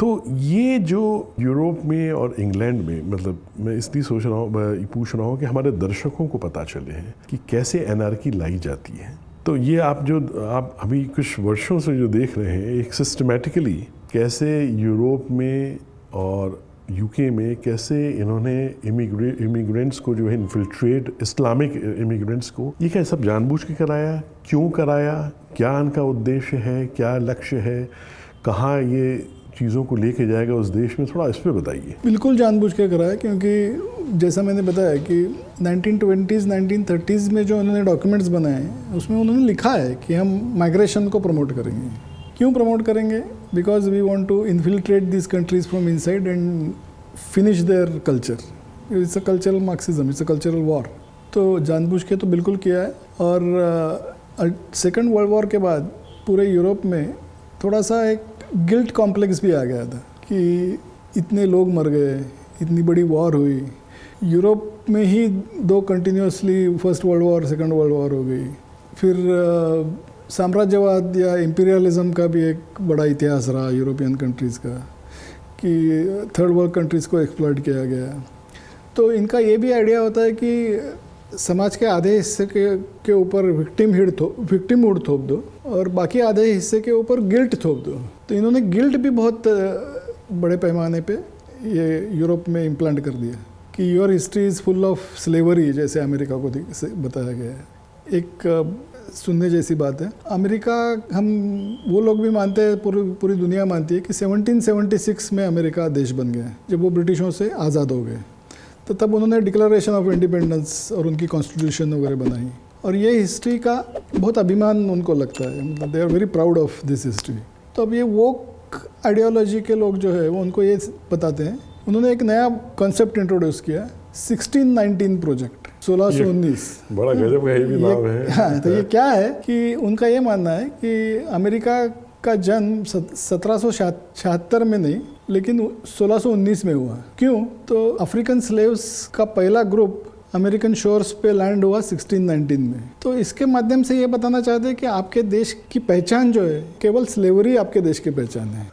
तो ये जो यूरोप में और इंग्लैंड में, मतलब मैं इसलिए सोच रहा हूँ, पूछ रहा हूँ कि हमारे दर्शकों को पता चले हैं कि कैसे एनार्की लाई जाती है। तो ये आप अभी कुछ वर्षों से जो देख रहे हैं, एक सिस्टमेटिकली कैसे यूरोप में और यूके में कैसे इन्होंने इमिग्रेंट्स को जो है इन्फिल्ट्रेट, इस्लामिक इमिग्रेंट्स को, ये क्या सब जानबूझ के कराया, क्यों कराया, क्या इनका उद्देश्य है, क्या लक्ष्य है, कहाँ ये चीज़ों को लेके जाएगा उस देश में, थोड़ा इस पर बताइए। बिल्कुल जानबूझ के कराया, क्योंकि जैसा मैंने बताया कि 1920s 1930s में जो उन्होंने डॉक्यूमेंट्स बनाए हैं उसमें उन्होंने लिखा है कि हम माइग्रेशन को प्रमोट करेंगे। क्यों प्रमोट करेंगे? Because we want to infiltrate this countries from inside and finish their culture. It's a cultural Marxism, it's a cultural war. तो जानबूझ के तो बिल्कुल किया है। और सेकेंड वर्ल्ड वॉर के बाद पूरे यूरोप में थोड़ा सा एक गिल्ट कॉम्प्लेक्स भी आ गया था कि इतने लोग मर गए, इतनी बड़ी वॉर हुई। यूरोप में ही 2 continuously first world war, second world war हो गई। फिर साम्राज्यवाद या इम्पीरियलिज्म का भी एक बड़ा इतिहास रहा यूरोपियन कंट्रीज़ का, कि थर्ड वर्ल्ड कंट्रीज़ को एक्सप्लॉइट किया गया। तो इनका ये भी आइडिया होता है कि समाज के आधे हिस्से के ऊपर विक्टिमहुड थोप दो और बाकी आधे हिस्से के ऊपर गिल्ट थोप दो। तो इन्होंने गिल्ट भी बहुत बड़े पैमाने पे ये यूरोप में इम्प्लांट कर दिया कि your history is full of slavery, जैसे अमेरिका को बताया गया है। एक सुनने जैसी बात है, अमेरिका, हम वो लोग भी मानते हैं, पूरी दुनिया मानती है कि 1776 में अमेरिका देश बन गया जब वो ब्रिटिशों से आज़ाद हो गए। तो तब उन्होंने डिक्लेरेशन ऑफ इंडिपेंडेंस और उनकी कॉन्स्टिट्यूशन वगैरह बनाई, और ये हिस्ट्री का बहुत अभिमान उनको लगता है, मतलब they are very proud of this history. तो अब ये वोक आइडियोलॉजी के लोग जो है वो उनको ये बताते हैं। उन्होंने एक नया कॉन्सेप्ट इंट्रोड्यूस किया, 1619 प्रोजेक्ट, 1619। बड़ा गजब का ये भी नाम है। हाँ, तो ये क्या है कि उनका ये मानना है कि अमेरिका का जन्म 1776 में नहीं, लेकिन 1619 में हुआ। क्यों? तो अफ्रीकन स्लेव्स का पहला ग्रुप अमेरिकन शोर्स पे लैंड हुआ 1619 में। तो इसके माध्यम से ये बताना चाहते हैं कि आपके देश की पहचान जो है, केवल स्लेवरी आपके देश की पहचान है।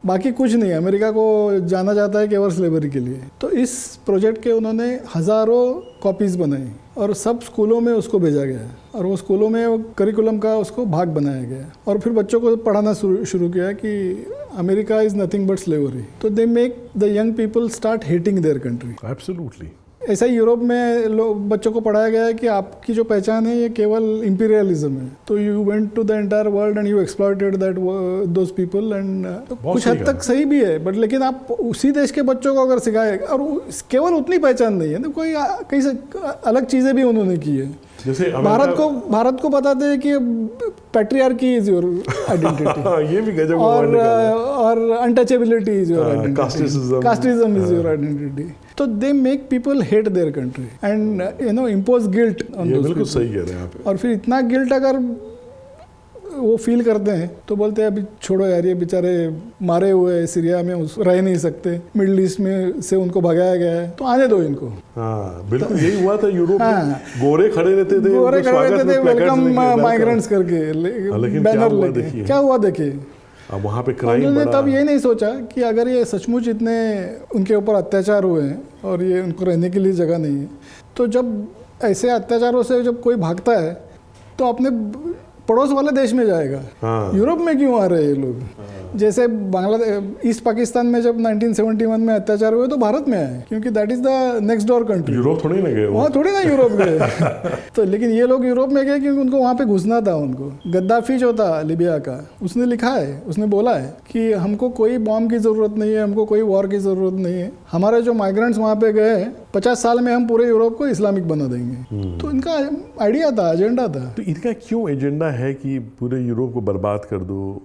बाकी कुछ नहीं। अमेरिका को जाना जाता है केवल स्लेवरी के लिए। तो इस प्रोजेक्ट के उन्होंने हज़ारों कॉपीज़ बनाई और सब स्कूलों में उसको भेजा गया, और वो स्कूलों में करिकुलम का उसको भाग बनाया गया, और फिर बच्चों को पढ़ाना शुरू किया कि America is nothing but slavery. तो they make the young people start hating their country. Absolutely. ऐसा ही यूरोप में बच्चों को पढ़ाया गया है कि आपकी जो पहचान है ये केवल इंपीरियलिज्म है। तो you went to the entire world and you exploited those people and कुछ हद तक सही भी है, बट लेकिन आप उसी देश के बच्चों को अगर सिखाए, और केवल उतनी पहचान नहीं है, तो कोई कई से अलग चीज़ें भी उन्होंने की है। जैसे भारत को बताते हैं कि पैट्रियार्की इज योर आइडेंटिटी, ये भी गजब, और untouchability is your identity, casteism is your identity. तो they make people hate their country and impose guilt on those. बिल्कुल सही कह रहे हैं आप। और फिर इतना गिल्ट अगर वो फील करते हैं तो बोलते हैं अभी छोड़ो यार, ये बेचारे मारे हुए सीरिया में रह नहीं सकते, मिडिल ईस्ट में से उनको भगाया गया है, तो आने दो इनको। हाँ, बिल्कुल यही हुआ था यूरोप में। गोरे खड़े रहते थे वेलकम माइग्रेंट्स करके, बैनर लेके। क्या हुआ देखिए, अब वहाँ पे क्राइम उन्होंने तब ये नहीं सोचा कि अगर ये सचमुच इतने उनके ऊपर अत्याचार हुए हैं और ये उनको रहने के लिए जगह नहीं है, तो जब ऐसे अत्याचारों से जब कोई भागता है तो अपने पड़ोस वाले देश में जाएगा। हाँ। यूरोप में क्यों आ रहे हैं ये लोग? हाँ। जैसे बांग्लादेश, ईस्ट पाकिस्तान में जब 1971 में अत्याचार हुए तो भारत में आए, क्योंकि that is the next door country. Europe थोड़ी ना गए, वहाँ थोड़ी ना यूरोप गए। तो लेकिन ये लोग यूरोप में गए क्योंकि उनको वहाँ पे घुसना था। उनको गद्दाफी जो था लिबिया का, उसने लिखा है, उसने बोला है कि हमको कोई बॉम्ब की ज़रूरत नहीं है, हमको कोई वॉर की ज़रूरत नहीं है, हमारे जो माइग्रेंट्स वहाँ पे गए 50 साल में हम पूरे यूरोप को इस्लामिक बना देंगे। तो इनका आइडिया था, एजेंडा था। तो इनका क्यों एजेंडा है कि पूरे यूरोप को बर्बाद कर दो?